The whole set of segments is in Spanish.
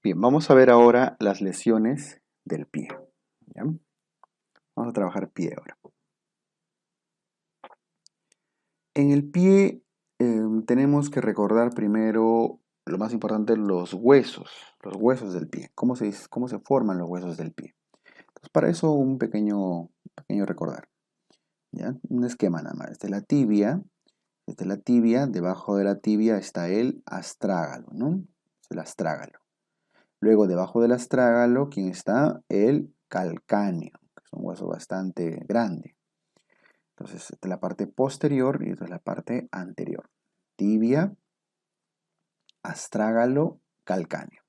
Bien, vamos a ver ahora las lesiones del pie. ¿Ya? Vamos a trabajar pie ahora. En el pie tenemos que recordar primero lo más importante, los huesos del pie. Cómo se forman los huesos del pie? Entonces, para eso un pequeño recordar. ¿Ya? Un esquema nada más. Esta es la tibia, debajo de la tibia está el astrágalo, ¿no? Es el astrágalo. Luego, debajo del astrágalo, ¿quién está? El calcáneo, que es un hueso bastante grande. Entonces, esta es la parte posterior y esta es la parte anterior. Tibia, astrágalo, calcáneo.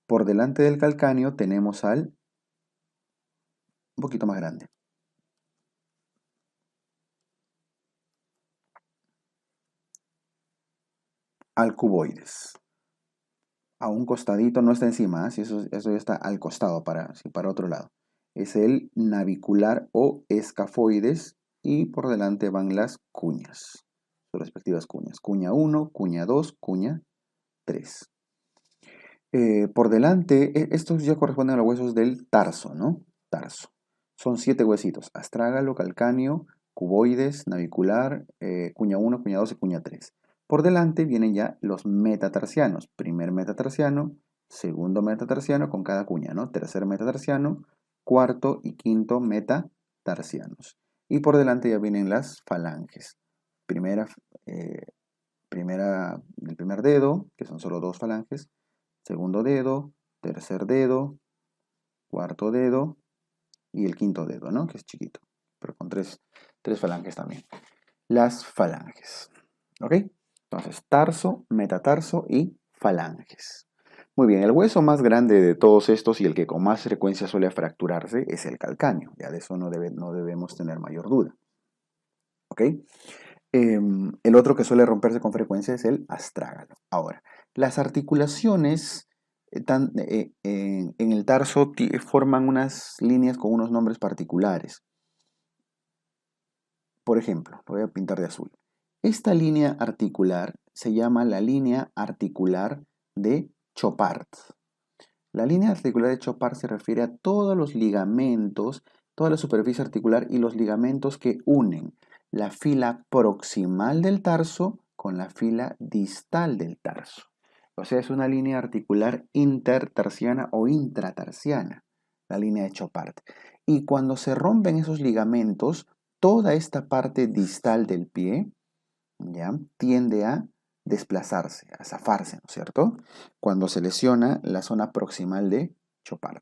Por delante del calcáneo tenemos un poquito más grande. Al cuboides. A un costadito, no está encima, ¿eh? Si eso ya está al costado, para otro lado. Es el navicular o escafoides y por delante van las cuñas, sus respectivas cuñas. Cuña 1, cuña 2, cuña 3. Por delante, estos ya corresponden a los huesos del tarso, ¿no? Tarso. Son 7 huesitos: astrágalo, calcáneo, cuboides, navicular, cuña 1, cuña 2 y cuña 3. Por delante vienen ya los metatarsianos. Primer metatarsiano, segundo metatarsiano con cada cuña, ¿no? Tercer metatarsiano, cuarto y quinto metatarsianos. Y por delante ya vienen las falanges. Eh, el primer dedo, que son solo 2 falanges. Segundo dedo, tercer dedo, cuarto dedo y el quinto dedo, ¿no? Que es chiquito, pero con tres falanges también. Las falanges, ¿ok? Entonces, tarso, metatarso y falanges. Muy bien, el hueso más grande de todos estos y el que con más frecuencia suele fracturarse es el calcáneo. Ya de eso no debemos tener mayor duda, ¿ok? El otro que suele romperse con frecuencia es el astrágalo. Ahora, las articulaciones en el tarso forman unas líneas con unos nombres particulares. Por ejemplo, lo voy a pintar de azul. Esta línea articular se llama la línea articular de Chopard. La línea articular de Chopard se refiere a todos los ligamentos, toda la superficie articular y los ligamentos que unen la fila proximal del tarso con la fila distal del tarso. O sea, es una línea articular intertarsiana o intratarsiana, la línea de Chopard. Y cuando se rompen esos ligamentos, toda esta parte distal del pie, ¿ya?, tiende a desplazarse, a zafarse, ¿no es cierto? Cuando se lesiona la zona proximal de Chopard.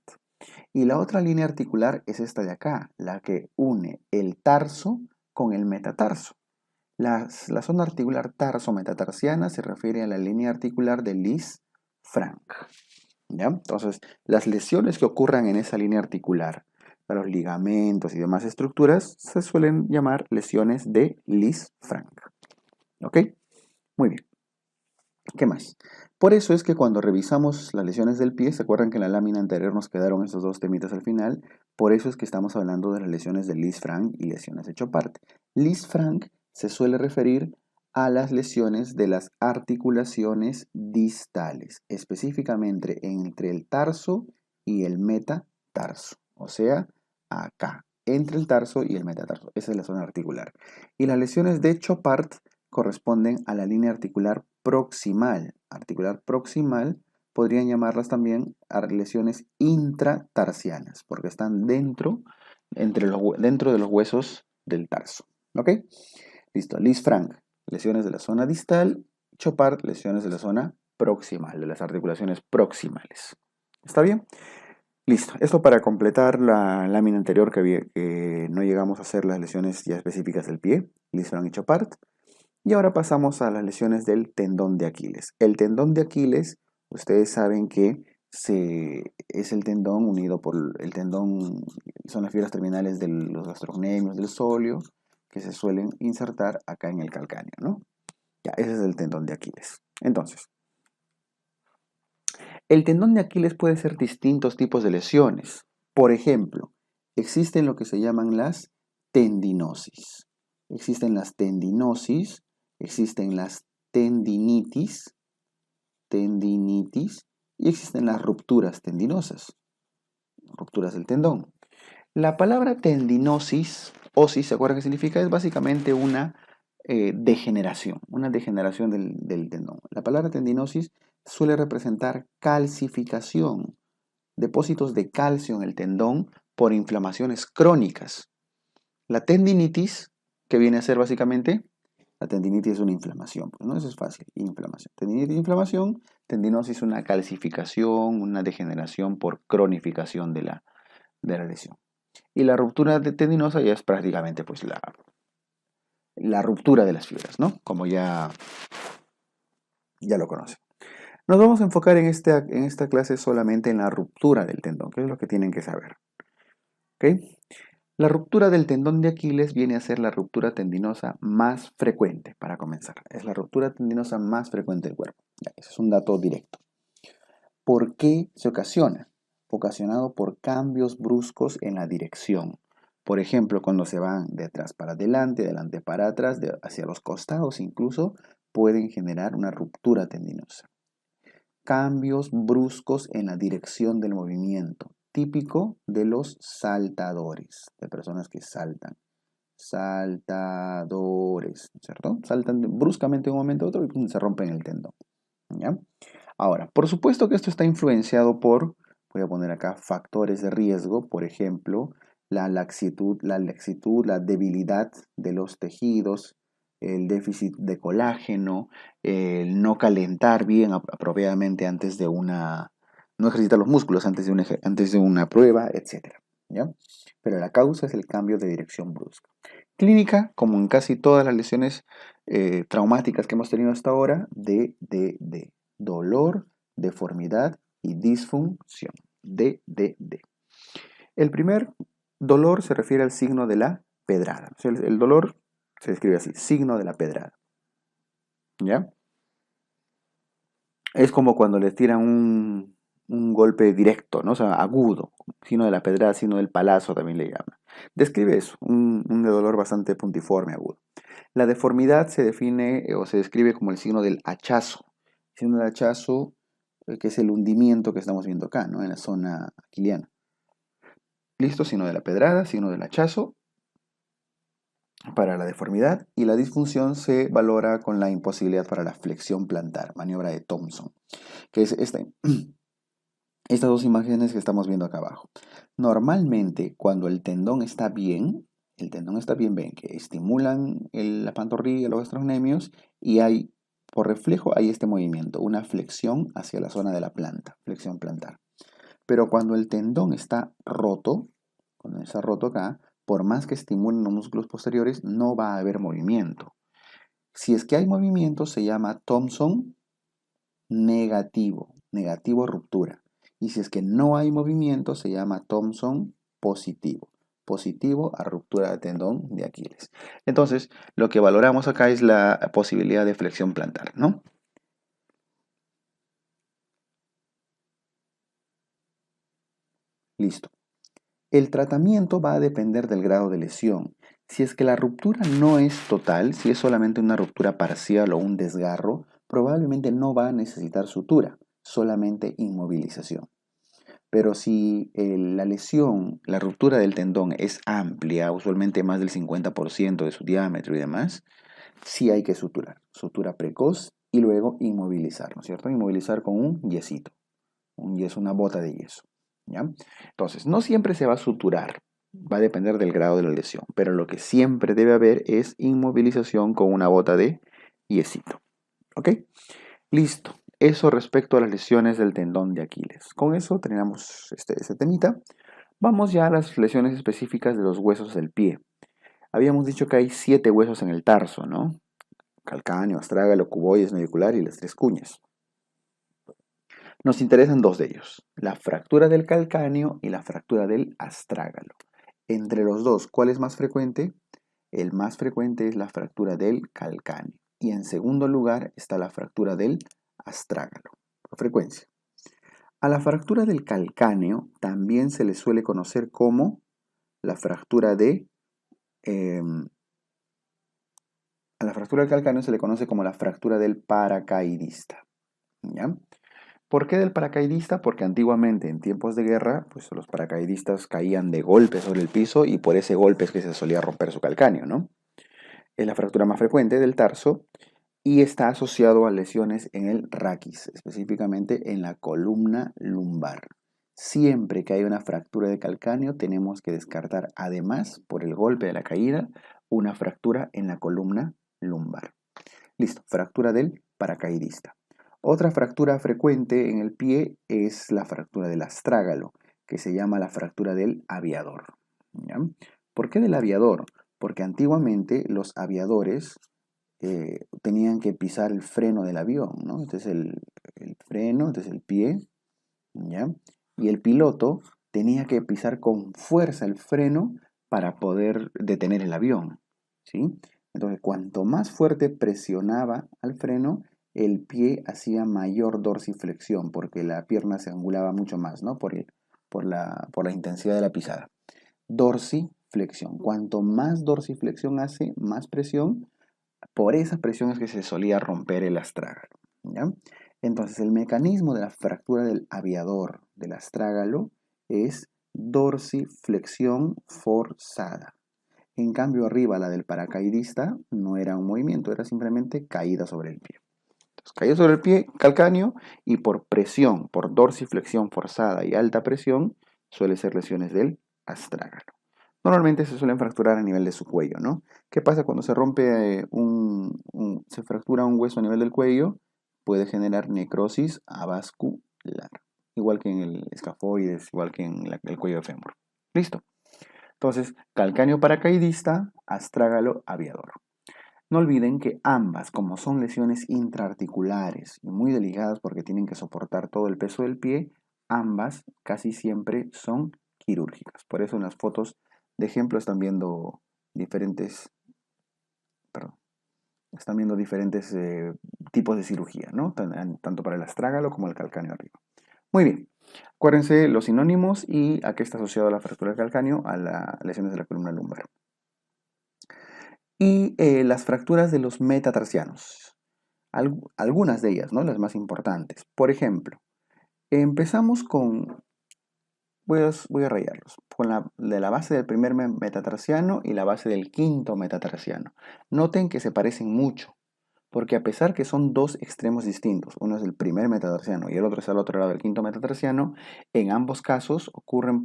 Y la otra línea articular es esta de acá, la que une el tarso con el metatarso. La zona articular tarso-metatarsiana se refiere a la línea articular de Lisfranc. ¿Ya? Entonces, las lesiones que ocurran en esa línea articular, para los ligamentos y demás estructuras, se suelen llamar lesiones de Lisfranc. ¿Ok? Muy bien. ¿Qué más? Por eso es que cuando revisamos las lesiones del pie, ¿se acuerdan que en la lámina anterior nos quedaron estos dos temitas al final? Por eso es que estamos hablando de las lesiones de Lisfranc y lesiones de Chopard. Lisfranc se suele referir a las lesiones de las articulaciones distales, específicamente entre el tarso y el metatarso, o sea, acá, entre el tarso y el metatarso. Esa es la zona articular. Y las lesiones de Chopard corresponden a la línea articular proximal. Articular proximal podrían llamarlas también lesiones intratarsianas, porque están dentro de los huesos del tarso. ¿Ok? Listo. Lisfranc, lesiones de la zona distal. Chopard, lesiones de la zona proximal, de las articulaciones proximales. ¿Está bien? Listo. Esto para completar la lámina anterior que no llegamos a hacer las lesiones ya específicas del pie, Lisfranc y Chopard. Y ahora pasamos a las lesiones del tendón de Aquiles. El tendón de Aquiles, ustedes saben que es el tendón unido por el tendón, son las fibras terminales de los gastrocnemios, del sóleo, que se suelen insertar acá en el calcáneo, ¿no? Ya, ese es el tendón de Aquiles. Entonces, el tendón de Aquiles puede ser distintos tipos de lesiones. Por ejemplo, existen lo que se llaman las tendinosis. Existen las tendinosis, existen las tendinitis y existen las rupturas tendinosas, rupturas del tendón. La palabra tendinosis, osis, ¿se acuerda qué significa? Es básicamente una degeneración del tendón. La palabra tendinosis suele representar calcificación, depósitos de calcio en el tendón por inflamaciones crónicas. La tendinitis, que viene a ser básicamente, la tendinitis es una inflamación, pues, ¿no? Eso es fácil, inflamación. Tendinitis, inflamación, tendinosis, una calcificación, una degeneración por cronificación de la lesión. Y la ruptura tendinosa ya es prácticamente pues la ruptura de las fibras, ¿no? Como ya lo conocen. Nos vamos a enfocar en esta clase solamente en la ruptura del tendón, que es lo que tienen que saber. ¿Ok? La ruptura del tendón de Aquiles viene a ser la ruptura tendinosa más frecuente, para comenzar. Es la ruptura tendinosa más frecuente del cuerpo. Ya, ese es un dato directo. ¿Por qué se ocasiona? Ocasionado por cambios bruscos en la dirección. Por ejemplo, cuando se van de atrás para adelante, de adelante para atrás, hacia los costados incluso, pueden generar una ruptura tendinosa. Cambios bruscos en la dirección del movimiento, típico de los saltadores, de personas que saltan. Saltadores, ¿cierto? Saltan bruscamente de un momento a otro y se rompen el tendón. ¿Ya? Ahora, por supuesto que esto está influenciado por, voy a poner acá, factores de riesgo, por ejemplo, la laxitud, la debilidad de los tejidos, el déficit de colágeno, el no calentar bien apropiadamente antes de no ejercitar los músculos antes de una prueba, etc. ¿Ya? Pero la causa es el cambio de dirección brusca. Clínica, como en casi todas las lesiones traumáticas que hemos tenido hasta ahora, de dolor, deformidad y disfunción. D. El primer dolor se refiere al signo de la pedrada. O sea, el dolor se describe así, signo de la pedrada. ¿Ya? Es como cuando les tiran un golpe directo, ¿no? O sea, agudo. Signo de la pedrada, signo del palazo también le llaman. Describe eso, un dolor bastante puntiforme, agudo. La deformidad se define o se describe como el signo del hachazo. El signo del hachazo, que es el hundimiento que estamos viendo acá, ¿no? En la zona aquiliana. Listo, signo de la pedrada, signo del hachazo para la deformidad, y la disfunción se valora con la imposibilidad para la flexión plantar, maniobra de Thompson, que es estas dos imágenes que estamos viendo acá abajo. Normalmente, cuando el tendón está bien, ven que estimulan la pantorrilla, los gastrocnemios, y por reflejo, hay este movimiento, una flexión hacia la zona de la planta, flexión plantar. Pero cuando el tendón está roto, cuando está roto acá, por más que estimulen los músculos posteriores, no va a haber movimiento. Si es que hay movimiento, se llama Thompson negativo, negativo ruptura. Y si es que no hay movimiento, se llama Thompson positivo, positivo a ruptura de tendón de Aquiles. Entonces, lo que valoramos acá es la posibilidad de flexión plantar, ¿no? Listo. El tratamiento va a depender del grado de lesión. Si es que la ruptura no es total, si es solamente una ruptura parcial o un desgarro, probablemente no va a necesitar sutura, solamente inmovilización. Pero si la lesión, la ruptura del tendón es amplia, usualmente más del 50% de su diámetro y demás, sí hay que suturar. Sutura precoz y luego inmovilizar, ¿no es cierto? Inmovilizar con un yesito, un yeso, una bota de yeso. ¿Ya? Entonces, no siempre se va a suturar, va a depender del grado de la lesión, pero lo que siempre debe haber es inmovilización con una bota de yesito. ¿Ok? Listo. Eso respecto a las lesiones del tendón de Aquiles. Con eso terminamos este temita. Vamos ya a las lesiones específicas de los huesos del pie. Habíamos dicho que hay 7 huesos en el tarso, ¿no? Calcáneo, astrágalo, cuboides, navicular y las 3 cuñas. Nos interesan 2 de ellos, la fractura del calcáneo y la fractura del astrágalo. Entre los dos, ¿cuál es más frecuente? El más frecuente es la fractura del calcáneo. Y en segundo lugar está la fractura del astrágalo, por frecuencia. A la fractura del calcáneo también se le suele conocer como la fractura a la fractura del calcáneo se le conoce como la fractura del paracaidista. ¿Ya? ¿Por qué del paracaidista? Porque antiguamente, en tiempos de guerra, pues los paracaidistas caían de golpe sobre el piso y por ese golpe es que se solía romper su calcáneo, ¿no? Es la fractura más frecuente del tarso y está asociado a lesiones en el raquis, específicamente en la columna lumbar. Siempre que hay una fractura de calcáneo, tenemos que descartar, además, por el golpe de la caída, una fractura en la columna lumbar. Listo, fractura del paracaidista. Otra fractura frecuente en el pie es la fractura del astrágalo, que se llama la fractura del aviador. ¿Ya? ¿Por qué del aviador? Porque antiguamente los aviadores tenían que pisar el freno del avión, ¿no? Entonces el freno, entonces el pie, ¿ya? Y el piloto tenía que pisar con fuerza el freno para poder detener el avión, ¿sí? Entonces, cuanto más fuerte presionaba al freno, el pie hacía mayor dorsiflexión, porque la pierna se angulaba mucho más, ¿no? Por la intensidad de la pisada. Dorsiflexión. Cuanto más dorsiflexión hace, más presión, por esas presiones que se solía romper el astrágalo, ¿ya? Entonces, el mecanismo de la fractura del aviador del astrágalo es dorsiflexión forzada. En cambio, arriba la del paracaidista no era un movimiento, era simplemente caída sobre el pie. Entonces, caída sobre el pie, calcáneo, y por presión, por dorsiflexión forzada y alta presión, suele ser lesiones del astrágalo. Normalmente se suelen fracturar a nivel de su cuello, ¿no? ¿Qué pasa cuando se rompe se fractura un hueso a nivel del cuello? Puede generar necrosis avascular, igual que en el escafoides, igual que en el cuello de fémur. ¿Listo? Entonces, calcáneo paracaidista, astrágalo aviador. No olviden que ambas, como son lesiones intraarticulares y muy delicadas porque tienen que soportar todo el peso del pie, ambas casi siempre son quirúrgicas. Por eso en las fotos de ejemplo están viendo diferentes, tipos de cirugía, ¿no? Tanto para el astrágalo como el calcáneo arriba. Muy bien. Acuérdense los sinónimos y a qué está asociado la fractura del calcáneo, a las lesiones de la columna lumbar. Y las fracturas de los metatarsianos. Algunas de ellas, ¿no? Las más importantes. Por ejemplo, empezamos con, voy a rayarlos, con la base del primer metatarsiano y la base del quinto metatarsiano. Noten que se parecen mucho, porque a pesar que son dos extremos distintos, uno es el primer metatarsiano y el otro es al otro lado del quinto metatarsiano, en ambos casos ocurren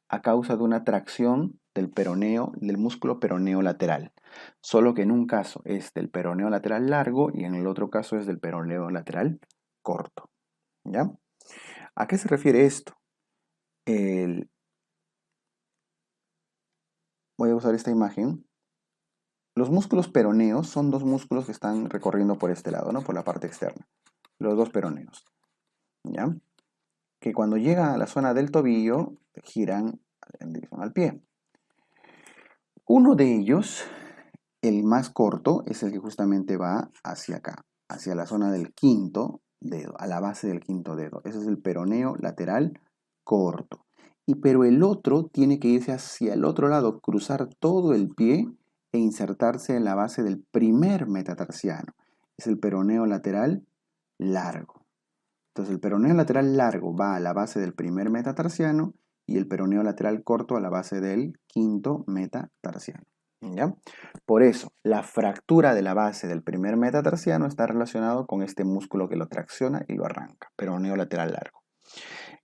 a causa de una tracción del peroneo, del músculo peroneo lateral. Solo que en un caso es del peroneo lateral largo y en el otro caso es del peroneo lateral corto. ¿Ya? ¿A qué se refiere esto? Voy a usar esta imagen. Los músculos peroneos son dos músculos que están recorriendo por este lado, ¿no? Por la parte externa. Los dos peroneos. ¿Ya? Que cuando llegan a la zona del tobillo, giran en dirección al pie. Uno de ellos, el más corto, es el que justamente va hacia acá, hacia la zona del quinto dedo, a la base del quinto dedo. Ese es el peroneo lateral corto. Pero el otro tiene que irse hacia el otro lado, cruzar todo el pie e insertarse en la base del primer metatarsiano. Es el peroneo lateral largo. Entonces el peroneo lateral largo va a la base del primer metatarsiano y el peroneo lateral corto a la base del quinto metatarsiano. ¿Ya? Por eso, la fractura de la base del primer metatarsiano está relacionado con este músculo que lo tracciona y lo arranca, peroneo lateral largo.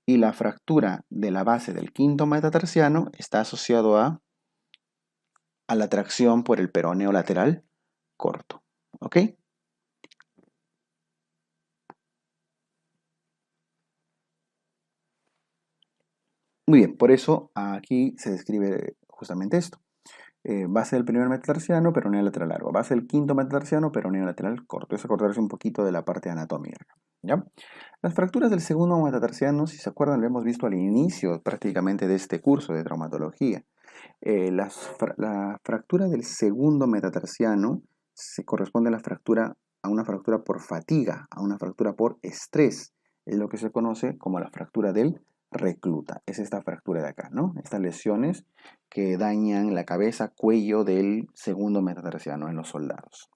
Y la fractura de la base del quinto metatarsiano está asociado a la tracción por el peroneo lateral corto. ¿Ok? Muy bien, por eso aquí se describe justamente esto. Base del primer metatarsiano, peroneo lateral largo. Base del quinto metatarsiano, peroneo lateral corto. Es acordarse un poquito de la parte anatómica. ¿Ya? Las fracturas del segundo metatarsiano, si se acuerdan, lo hemos visto al inicio prácticamente de este curso de traumatología. La fractura del segundo metatarsiano se corresponde a una fractura por fatiga, a una fractura por estrés. Es lo que se conoce como la fractura del recluta. Es esta fractura de acá, ¿no? Estas lesiones que dañan la cabeza, cuello del segundo metatarsiano en los soldados.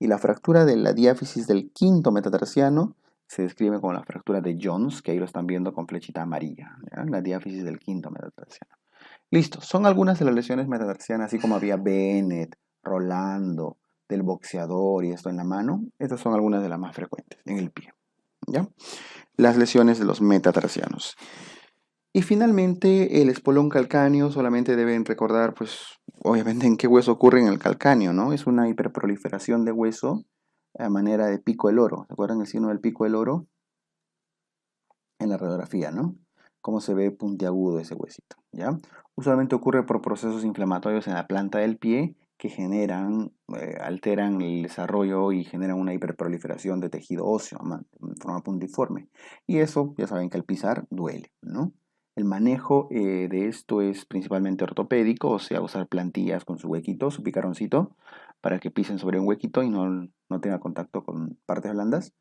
Y la fractura de la diáfisis del quinto metatarsiano se describe como la fractura de Jones, que ahí lo están viendo con flechita amarilla, ¿ya? La diáfisis del quinto metatarsiano. Listo, son algunas de las lesiones metatarsianas, así como había Bennett, Rolando, del boxeador y esto en la mano. Estas son algunas de las más frecuentes en el pie, ¿ya? Las lesiones de los metatarsianos. Y finalmente, el espolón calcáneo, solamente deben recordar, pues, obviamente en qué hueso ocurre en el calcáneo, ¿no? Es una hiperproliferación de hueso a manera de pico del oro. ¿Se acuerdan el signo del pico del oro? En la radiografía, ¿no? Cómo se ve puntiagudo ese huesito, ¿ya? Usualmente ocurre por procesos inflamatorios en la planta del pie que generan, alteran el desarrollo y generan una hiperproliferación de tejido óseo en forma puntiforme. Y eso, ya saben que al pisar duele, ¿no? El manejo de esto es principalmente ortopédico, o sea, usar plantillas con su huequito, su picaroncito, para que pisen sobre un huequito y no tenga contacto con partes blandas.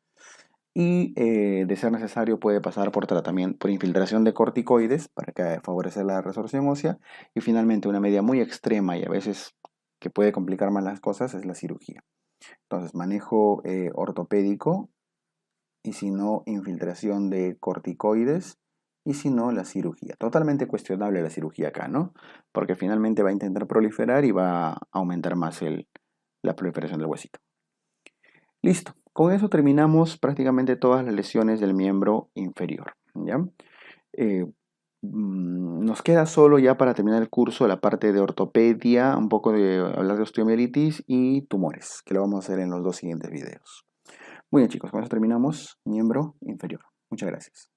Y de ser necesario puede pasar por tratamiento, por infiltración de corticoides para favorecer la resorción ósea. Y finalmente una medida muy extrema y a veces que puede complicar más las cosas es la cirugía. Entonces, manejo ortopédico y si no, infiltración de corticoides y si no, la cirugía. Totalmente cuestionable la cirugía acá, ¿no? Porque finalmente va a intentar proliferar y va a aumentar más la proliferación del huesito. Listo. Con eso terminamos prácticamente todas las lesiones del miembro inferior, ¿ya? Eh, Nos queda solo ya para terminar el curso la parte de ortopedia, un poco de hablar de osteomielitis y tumores, que lo vamos a hacer en los dos siguientes videos. Muy bien, chicos, con eso terminamos miembro inferior. Muchas gracias.